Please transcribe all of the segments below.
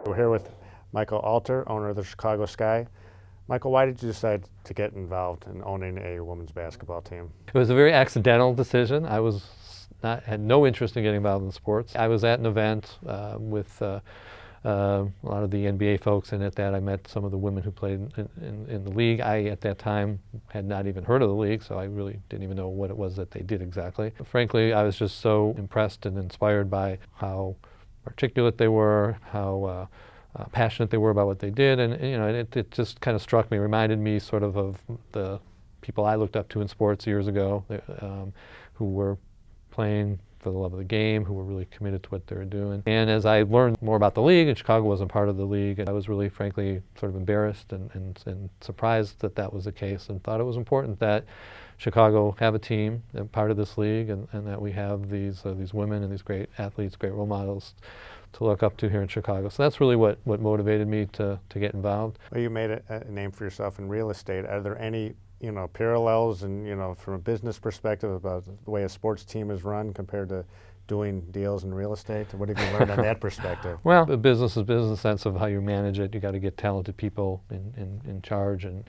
We're here with Michael Alter, owner of the Chicago Sky. Michael, why did you decide to get involved in owning a women's basketball team? It was a very accidental decision. I had no interest in getting involved in sports. I was at an event with a lot of the NBA folks, and at that I met some of the women who played in the league. I, at that time, had not even heard of the league, so I really didn't even know what it was that they did exactly. Frankly, I was just so impressed and inspired by how articulate they were, how passionate they were about what they did, and it just kind of struck me, reminded me sort of the people I looked up to in sports years ago, who were playing for the love of the game, who were really committed to what they were doing. And as I learned more about the league, and Chicago wasn't part of the league, I was really, frankly, sort of embarrassed and surprised that that was the case, and thought it was important that Chicago have a team, part of this league, and that we have these women and these great athletes, great role models to look up to here in Chicago. So that's really what motivated me to get involved. Well, you made a name for yourself in real estate. Are there any parallels and from a business perspective about the way a sports team is run compared to doing deals in real estate? What have you learned on that perspective? Well, the business is business in the sense of how you manage it. You got to get talented people in charge, and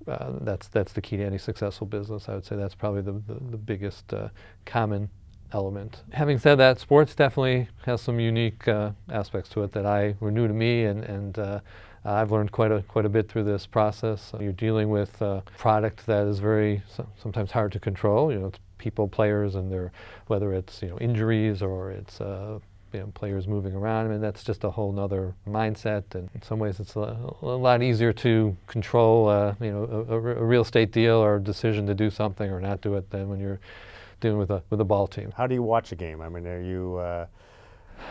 that's the key to any successful business. I would say that's probably the biggest common element. Having said that, sports definitely has some unique aspects to it that were new to me, and I've learned quite a bit through this process. You're dealing with a product that is sometimes hard to control. It's people, players, and whether it's injuries or it's players moving around. I mean, that's just a whole nother mindset, and in some ways it's a lot easier to control a real estate deal or decision to do something or not do it than when you're dealing with a ball team. How do you watch a game? I mean, are you?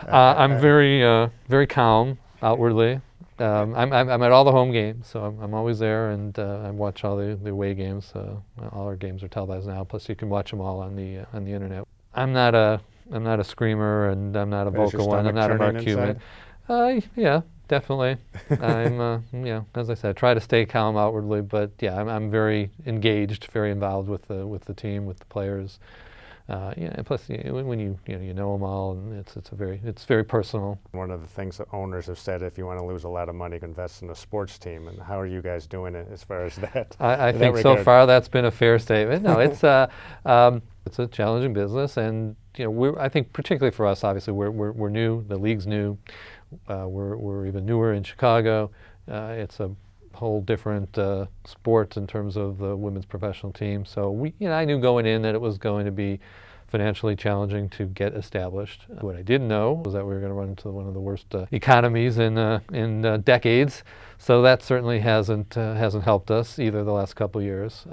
I'm very calm outwardly. I'm at all the home games, so I'm always there, and I watch all the away games. All our games are televised now. Plus, you can watch them all on the internet. I'm not a screamer, and I'm not a vocal one. I'm not a Mark Cuban. Yeah, definitely. I'm as I said, try to stay calm outwardly, but yeah, I'm very engaged, very involved with the team, with the players. And plus, when you know them all, and it's very personal. One of the things that owners have said, if you want to lose a lot of money, invest in a sports team. And how are you guys doing it as far as that? I think so far that's been a fair statement. No, it's a challenging business, and I think particularly for us, obviously we're new. The league's new. We're even newer in Chicago. It's a whole different sport in terms of the women's professional team. So I knew going in that it was going to be financially challenging to get established. What I didn't know was that we were going to run into one of the worst economies in decades. So that certainly hasn't helped us either the last couple of years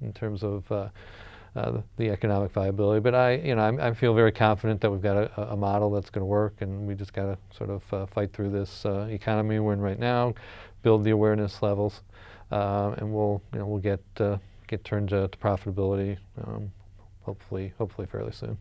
in terms of the economic viability. But I feel very confident that we've got a model that's going to work, and we just got to sort of fight through this economy we're in right now, build the awareness levels, and we'll get turned to profitability hopefully fairly soon.